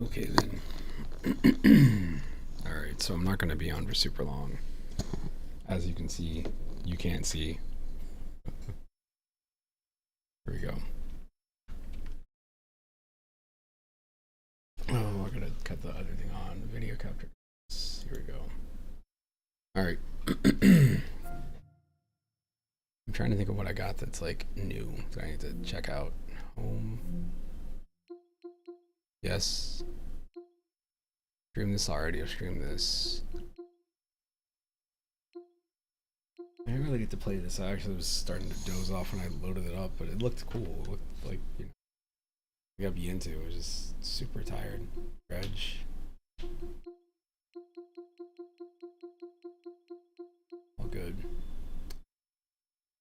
Okay then. Alright, so I'm not going to be on for super long. As you can see, you can't see. Here we go. Oh, I gotta cut the other thing on. Video capture. Here we go. Alright. I'm trying to think of what I got that's like new that I need to check out. Home. Yes. Stream this already. I've streamed this. I really need to play this. I actually was starting to doze off when I loaded it up, but it looked cool. It looked like, I gotta be into. I was just super tired. Reg. All good.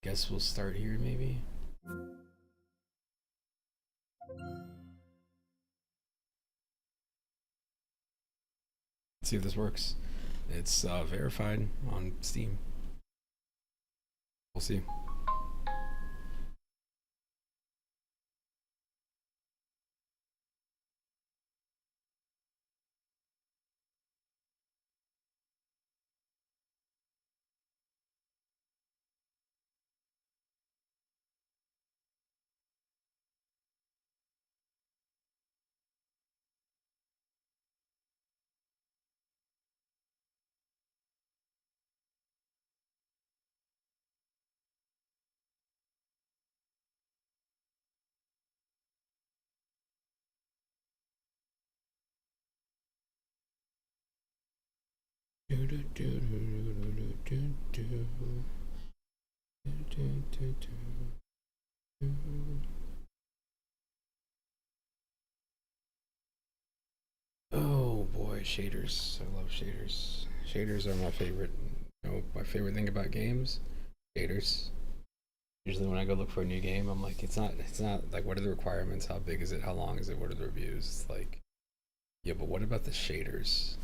Guess we'll start here maybe. Let's see if this works. It's verified on Steam. We'll see. Oh boy, shaders. I love shaders. Shaders are my favorite. My favorite thing about games, shaders. Usually when I go look for a new game, I'm like, it's not like what are the requirements? How big is it? How long is it? What are the reviews? It's like, yeah, but what about the shaders?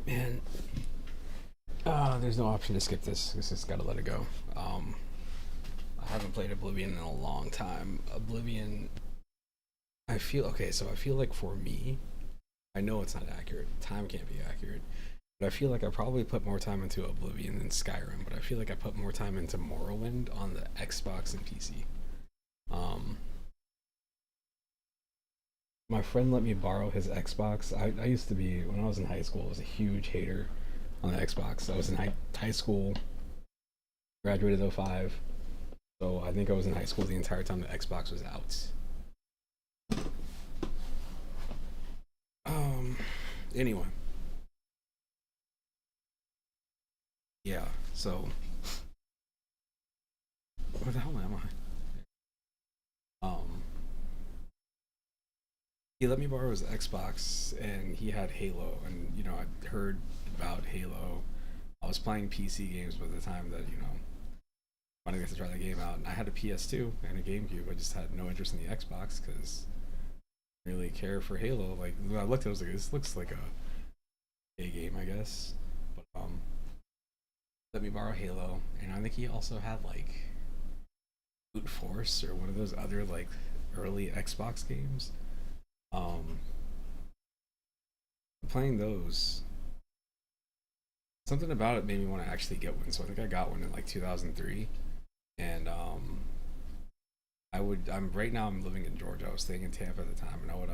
Man, there's no option to skip this. This just gotta let it go. I haven't played Oblivion in a long time. Oblivion, I feel okay. So I feel like for me, I know it's not accurate. Time can't be accurate. But I feel like I probably put more time into Oblivion than Skyrim. But I feel like I put more time into Morrowind on the Xbox and PC. Um, my friend let me borrow his Xbox. I used to be when I was in high school. I was a huge hater on the Xbox. I was in high school, graduated 05. So I think I was in high school the entire time the Xbox was out. Um. Anyway, yeah. So where the hell am I? He let me borrow his Xbox, and he had Halo, and I heard about Halo. I was playing PC games by the time that I wanted to try the game out. And I had a PS2 and a GameCube. I just had no interest in the Xbox because I didn't really care for Halo. Like when I looked at it, I was like, this looks like a game, I guess. But let me borrow Halo, and I think he also had like Brute Force or one of those other like early Xbox games. Um, Playing those, something about it made me want to actually get one. So I think I got one in like 2003, and I'm right now I'm living in Georgia. I was staying in Tampa at the time, and I would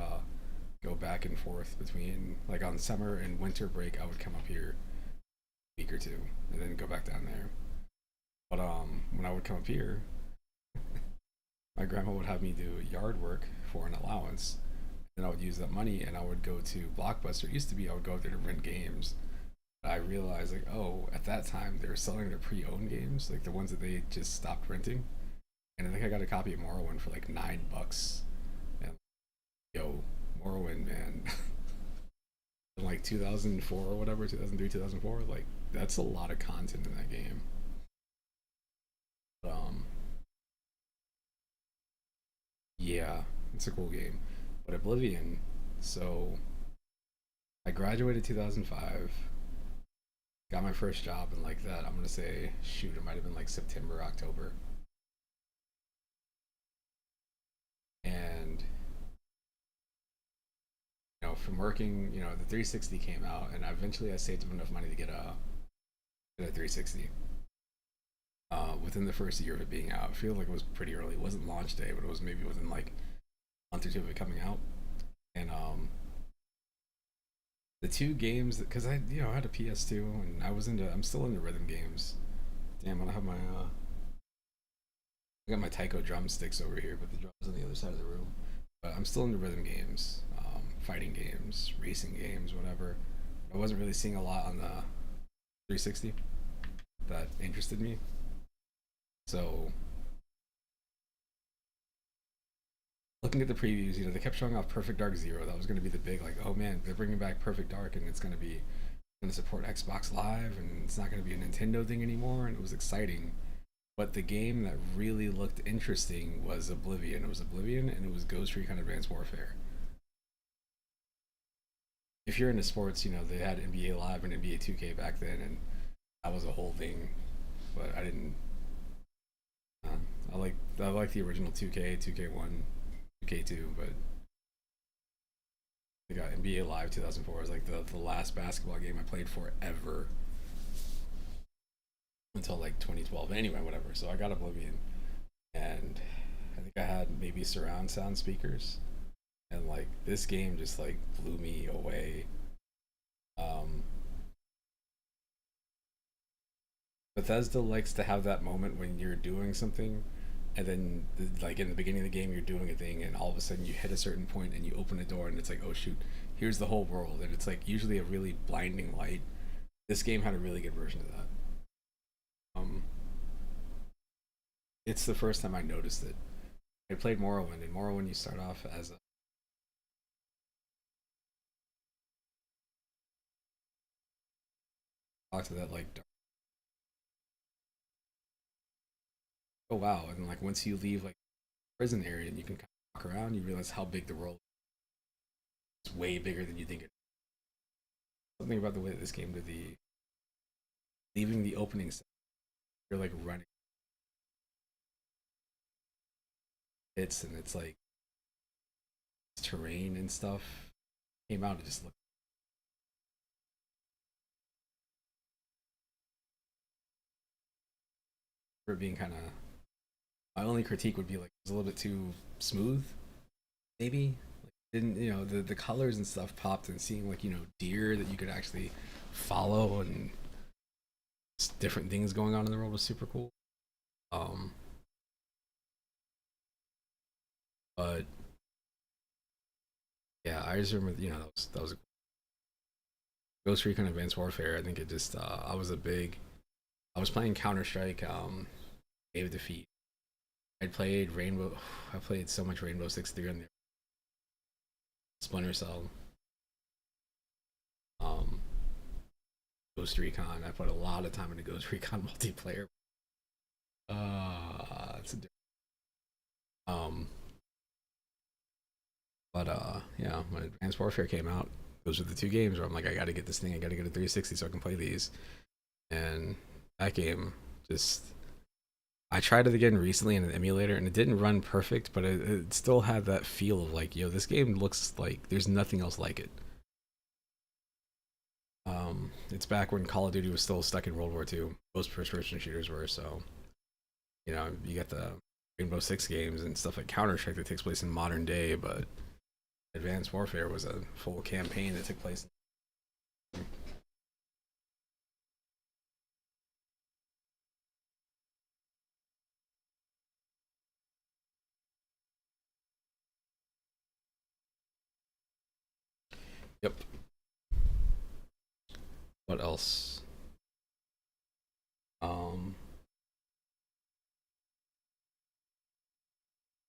go back and forth between like on summer and winter break. I would come up here a week or two, and then go back down there. But when I would come up here, my grandma would have me do yard work for an allowance, and I would use that money, and I would go to Blockbuster. It used to be I would go there to rent games. But I realized like, oh, at that time they were selling their pre-owned games, like the ones that they just stopped renting. And I think I got a copy of Morrowind for like $9. And yo, Morrowind, man, in like 2004 or whatever, 2003, 2004, like that's a lot of content in that game. Um, yeah, it's a cool game. But Oblivion, so I graduated 2005, got my first job in like that. I'm gonna say, shoot, it might have been like September, October, and from working, the 360 came out, and eventually I saved up enough money to get a 360. Within the first year of it being out, I feel like it was pretty early. It wasn't launch day, but it was maybe within like a month or two of it coming out. And the two games, because I had a PS2, and I'm still into rhythm games. Damn, I don't have I got my taiko drumsticks over here, but the drums on the other side of the room. But I'm still into rhythm games, fighting games, racing games, whatever. I wasn't really seeing a lot on the 360 that interested me. So looking at the previews, they kept showing off Perfect Dark Zero. That was going to be the big, like, oh man, they're bringing back Perfect Dark, and it's going to support Xbox Live, and it's not going to be a Nintendo thing anymore. And it was exciting. But the game that really looked interesting was Oblivion. It was Oblivion, and it was Ghost Recon Advanced Warfare. If you're into sports, they had NBA Live and NBA 2K back then, and that was a whole thing. But I didn't. Uh, I like the original 2K, 2K1, 2K2, but I got NBA Live 2004 was like the last basketball game I played forever until like 2012. Anyway, whatever. So I got Oblivion, and I think I had maybe surround sound speakers, and like this game just like blew me away. Um, Bethesda likes to have that moment when you're doing something, and then like in the beginning of the game you're doing a thing, and all of a sudden you hit a certain point and you open a door and it's like, oh shoot, here's the whole world, and it's like usually a really blinding light. This game had a really good version of that. Um, it's the first time I noticed it. I played Morrowind, and Morrowind you start off as a talk to that like dark, oh wow, and like once you leave like prison area and you can kind of walk around, you realize how big the world is. Way bigger than you think it is. Something about the way that this game did the leaving the opening set, you're like running hits, and it's like terrain and stuff came out. It just looked for being kind of. My only critique would be like it was a little bit too smooth, maybe. Like, didn't the colors and stuff popped, and seeing like deer that you could actually follow, and different things going on in the world was super cool. Um, but yeah, I just remember that was a Ghost Recon Advanced Warfare. I think it just I was playing Counter Strike, Day of Defeat. I played so much Rainbow Six Three on the Splinter Cell, um, Ghost Recon. I put a lot of time into Ghost Recon multiplayer. It's a um, but yeah, when Advanced Warfare came out, those were the two games where I'm like, I got to get this thing. I got to get a 360 so I can play these. And that game just I tried it again recently in an emulator, and it didn't run perfect, but it still had that feel of like, yo, this game looks like there's nothing else like it. it's back when Call of Duty was still stuck in World War II. Most first-person shooters were, so you know, you get the Rainbow Six games and stuff like Counter-Strike that takes place in modern day, but Advanced Warfare was a full campaign that took place. Yep. What else?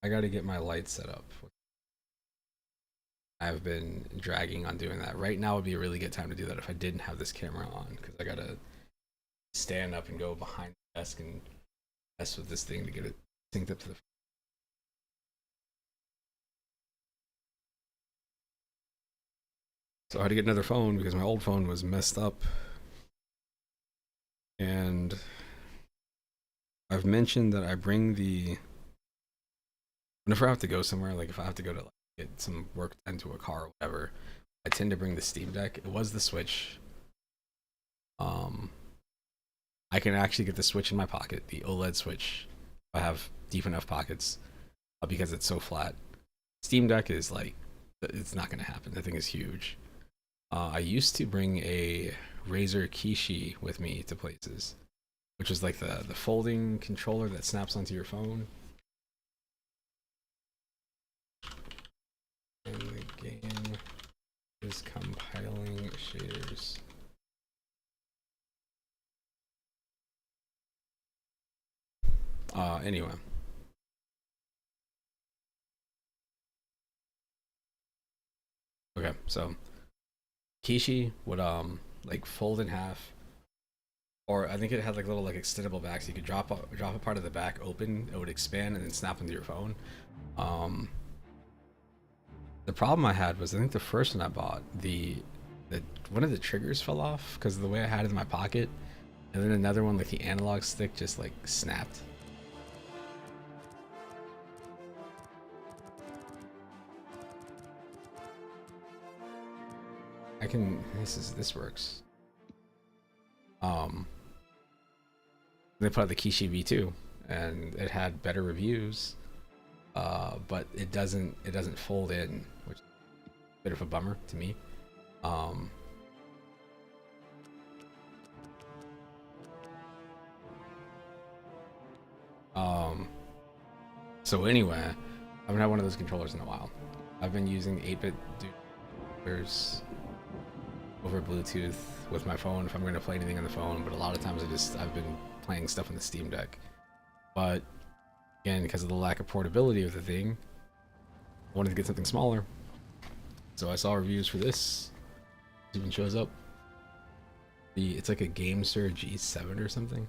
I got to get my lights set up. I've been dragging on doing that. Right now would be a really good time to do that if I didn't have this camera on, because I gotta stand up and go behind the desk and mess with this thing to get it synced up to the. So I had to get another phone because my old phone was messed up. And I've mentioned that I bring the. Whenever I have to go somewhere, like if I have to go to like, get some work done to a car or whatever, I tend to bring the Steam Deck. It was the Switch. I can actually get the Switch in my pocket, the OLED Switch. If I have deep enough pockets, because it's so flat. Steam Deck is like, it's not gonna happen. The thing is huge. I used to bring a Razer Kishi with me to places, which is like the folding controller that snaps onto your phone. And the game is compiling shaders. Anyway. Okay, so Kishi would like fold in half, or I think it had like little like extendable back, so you could drop a part of the back open, it would expand and then snap into your phone. The problem I had was I think the first one I bought, the one of the triggers fell off because of the way I had it in my pocket, and then another one like the analog stick just like snapped. I can this works. They put out the Kishi V2 and it had better reviews, but it doesn't fold in, which is a bit of a bummer to me. So anyway, I haven't had one of those controllers in a while. I've been using 8-bit controllers over Bluetooth with my phone if I'm going to play anything on the phone, but a lot of times I've been playing stuff on the Steam Deck. But again, because of the lack of portability of the thing, I wanted to get something smaller. So I saw reviews for this. It even shows up. It's like a GameSir G7 or something.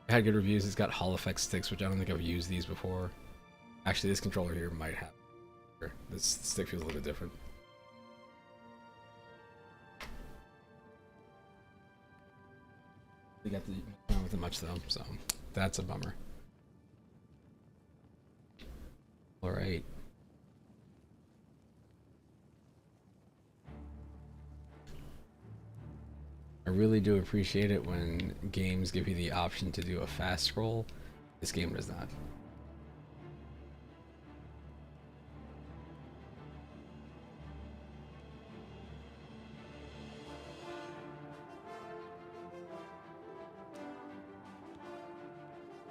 It had good reviews. It's got Hall effect sticks, which I don't think I've used these before. Actually, this controller here might have. This stick feels a little bit different. We got the with it much though, so that's a bummer. All right. I really do appreciate it when games give you the option to do a fast scroll. This game does not.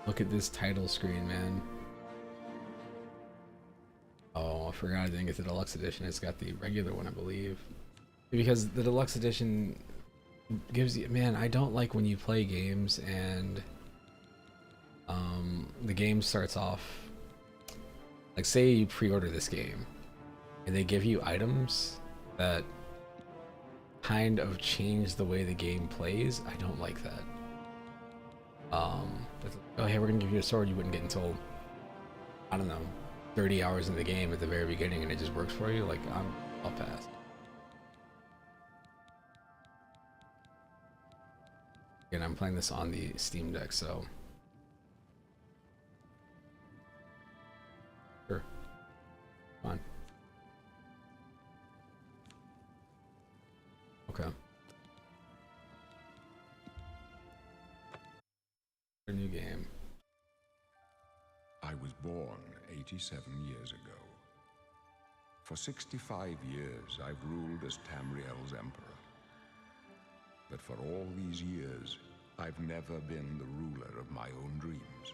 Look at this title screen, man. Oh, I forgot I didn't get the deluxe edition. It's got the regular one, I believe. Because the deluxe edition gives you, man, I don't like when you play games and the game starts off, like say you pre-order this game and they give you items that kind of change the way the game plays. I don't like that. Oh hey, we're gonna give you a sword you wouldn't get until, I don't know, 30 hours in the game at the very beginning, and it just works for you. Like, I'll pass. And I'm playing this on the Steam Deck, so sure, fine. 87 years ago. For 65 years, I've ruled as Tamriel's emperor. But for all these years, I've never been the ruler of my own dreams.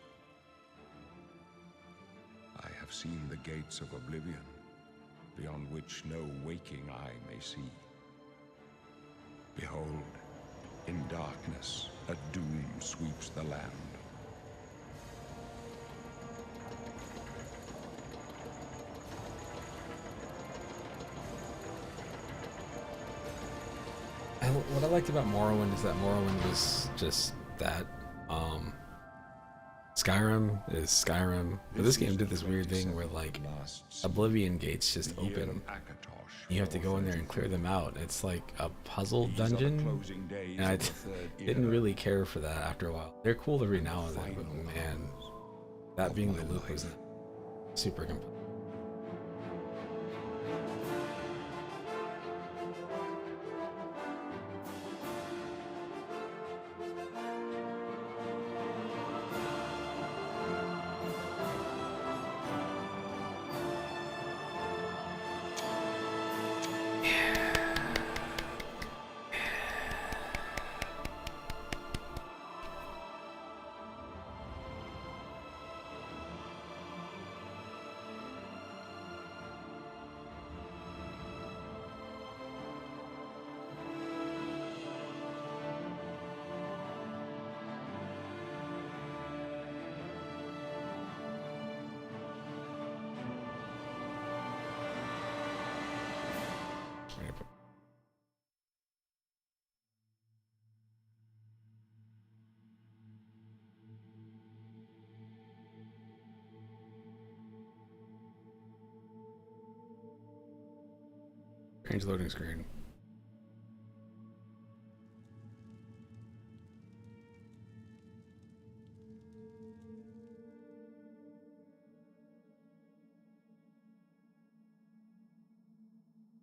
I have seen the gates of Oblivion, beyond which no waking eye may see. Behold, in darkness, a doom sweeps the land. What I liked about Morrowind is that Morrowind was just that. Skyrim is Skyrim, but this game did this weird thing where like Oblivion gates just open. You have to go in there and clear them out. It's like a puzzle dungeon, and I didn't really care for that after a while. They're cool every now and then, but man, that being the loop was super compelling. Strange loading screen.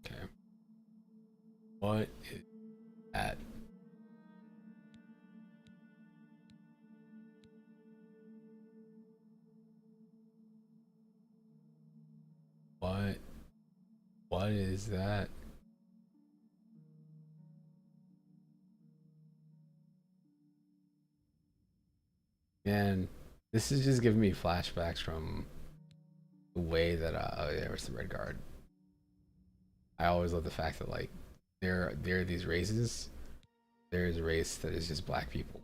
Okay. What is that? What? What is that? Man, this is just giving me flashbacks from the way that oh yeah, there's the red guard. I always love the fact that like there are these races. There is a race that is just black people.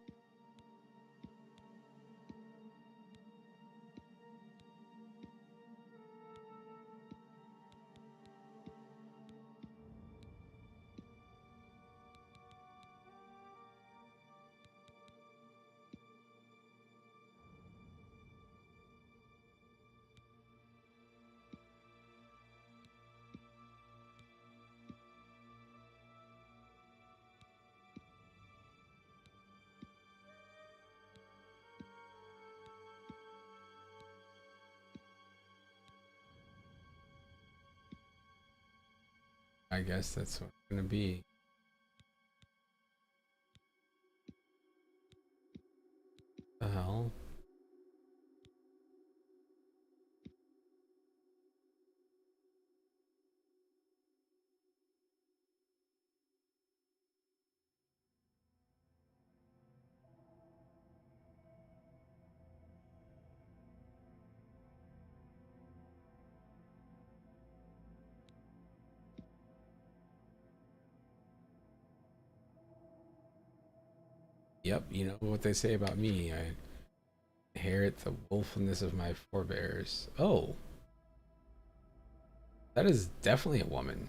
I guess that's what it's gonna be. The hell? Yep, you know what they say about me. I inherit the wolfness of my forebears. Oh, that is definitely a woman.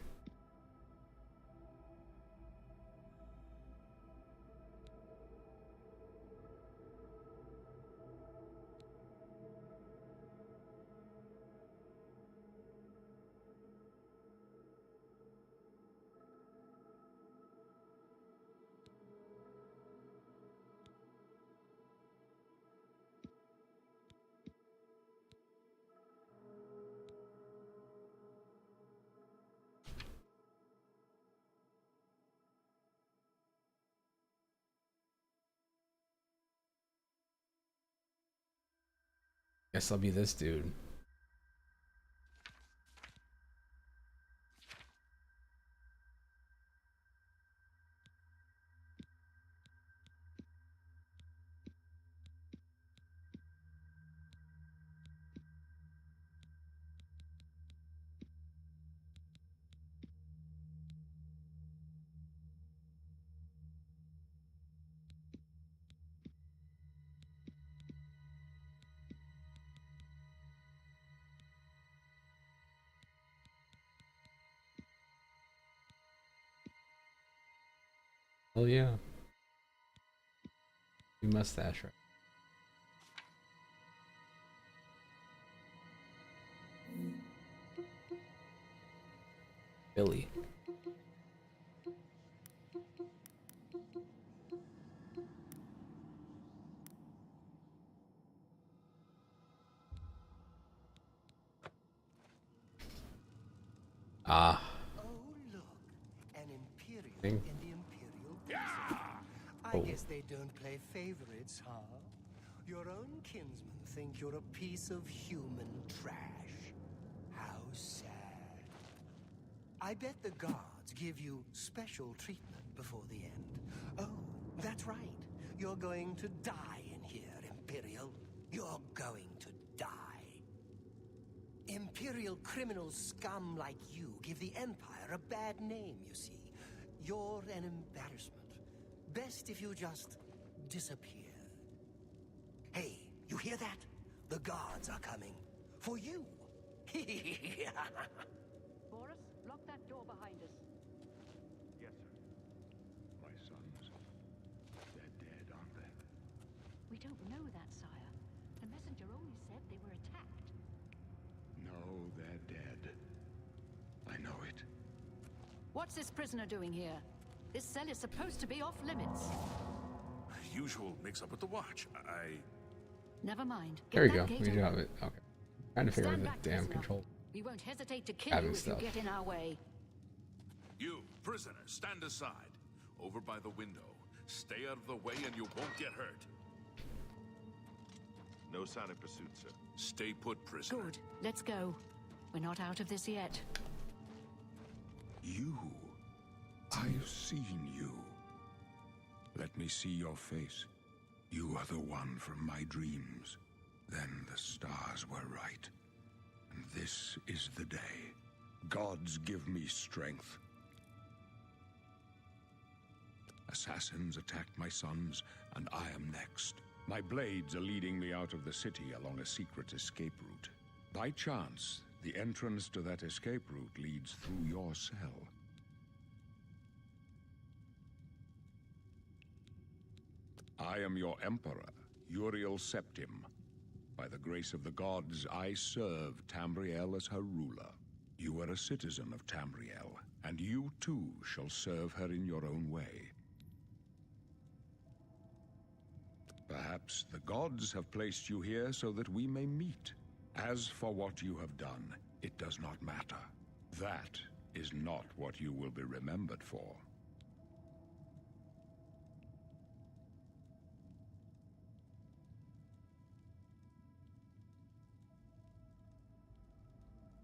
Guess I'll be this dude. Oh yeah. You mustache, right? Billy. Ah. Oh, look. An Imperial Thing. in the Imperial prison. I Oh. guess they don't play favorites, huh? Your own kinsmen think you're a piece of human trash. How sad. I bet the guards give you special treatment before the end. Oh, that's right. You're going to die in here, Imperial. You're going to die. Imperial criminal scum like you give the Empire a bad name, you see. You're an embarrassment. Best if you just disappear. Hey, you hear that? The guards are coming. For you. Boris, lock that door behind us. Yes, sir. My sons, they're dead, aren't they? We don't know that, sire. The messenger only said they were attacked. No, they're dead. I know it. What's this prisoner doing here? This cell is supposed to be off limits. Usual mix-up with the watch. Never mind. Get There we that go. gate We do open. have it. Okay. Trying to figure out Stand the back, damn prisoner. control. We won't hesitate to kill Having you if stuff. you get in our way. You, prisoner, stand aside. Over by the window. Stay out of the way and you won't get hurt. No sign of pursuit, sir. Stay put, prisoner. Good. Let's go. We're not out of this yet. You. I've seen you. Let me see your face. You are the one from my dreams. Then the stars were right. And this is the day. Gods give me strength. Assassins attacked my sons, and I am next. My blades are leading me out of the city along a secret escape route. By chance, the entrance to that escape route leads through your cell. I am your emperor, Uriel Septim. By the grace of the gods, I serve Tamriel as her ruler. You are a citizen of Tamriel, and you too shall serve her in your own way. Perhaps the gods have placed you here so that we may meet. As for what you have done, it does not matter. That is not what you will be remembered for.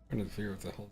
Trying to figure out what the hell.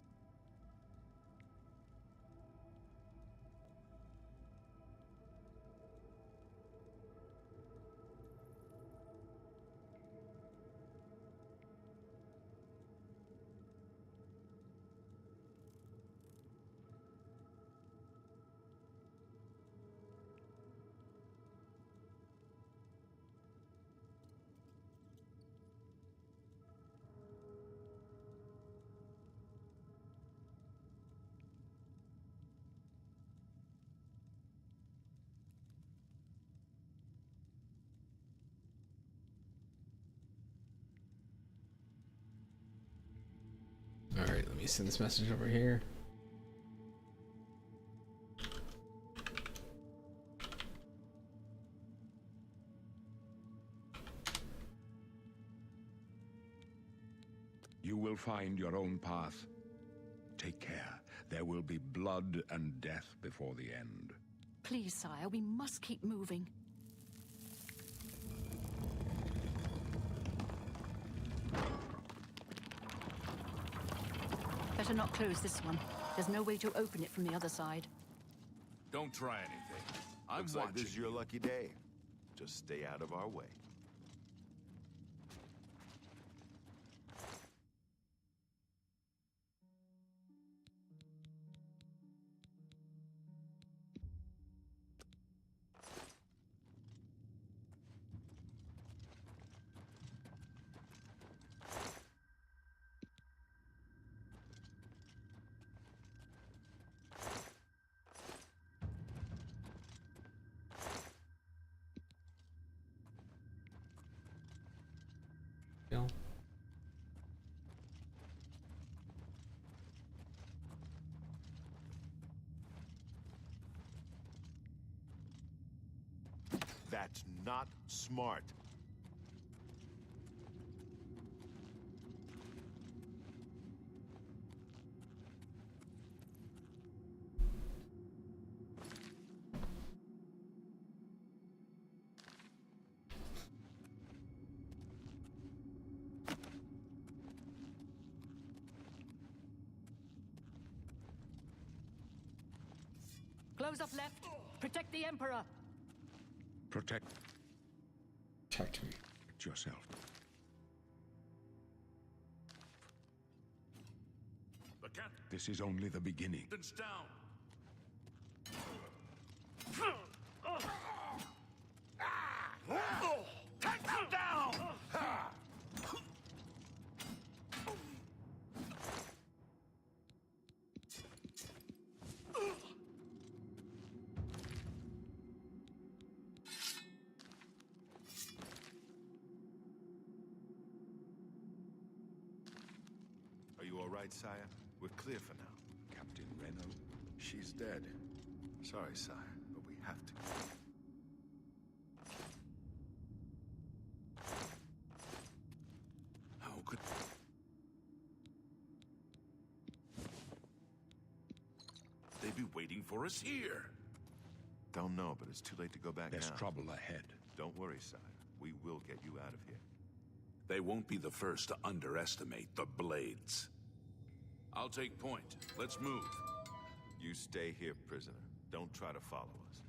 Alright, let me send this message over here. You will find your own path. Take care. There will be blood and death before the end. Please, sire, we must keep moving. Better not close this one. There's no way to open it from the other side. Don't try anything. I'm Looks watching. like this is your lucky day. Just stay out of our way. That's not smart. Close up left. Protect the Emperor. Protect Me. yourself. The This is only the beginning. captain's down. Take them down! Are you all right, sire? We're clear for now. Captain Reno, She's dead. Sorry, sire, but we have to. How could... they be waiting for us here? Don't know, but it's too late to go back there's now. trouble ahead. Don't worry, sire. We will get you out of here. They won't be the first to underestimate the Blades. I'll take point. Let's move. You stay here, prisoner. Don't try to follow us.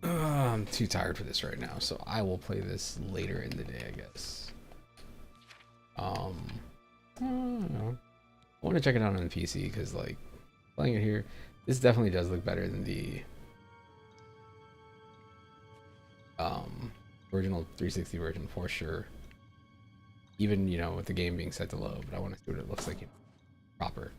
I'm too tired for this right now, so I will play this later in the day, I guess. I don't know. I want to check it out on PC because, like, playing it here, this definitely does look better than the original 360 version for sure. Even, you know, with the game being set to low, but I want to see what it looks like, you know, proper.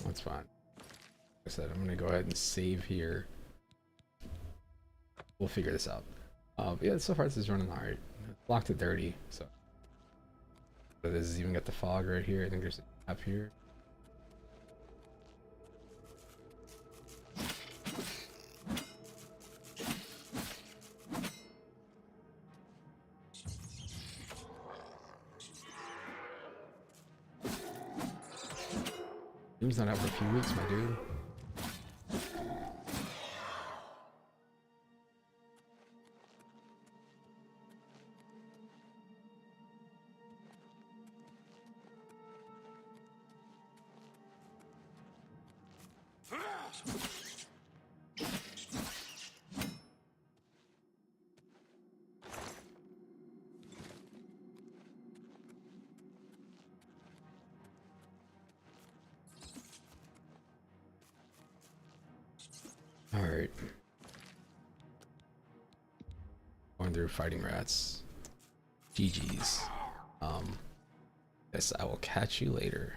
That's fine. Like I said, I'm gonna go ahead and save here. we'll figure this out. But yeah, so far this is running alright. Locked to 30, so this is even got the fog right here. I think there's a gap here. Game's not out for a few weeks, my dude. Alright. Going through fighting rats. GG's. Guess I will catch you later.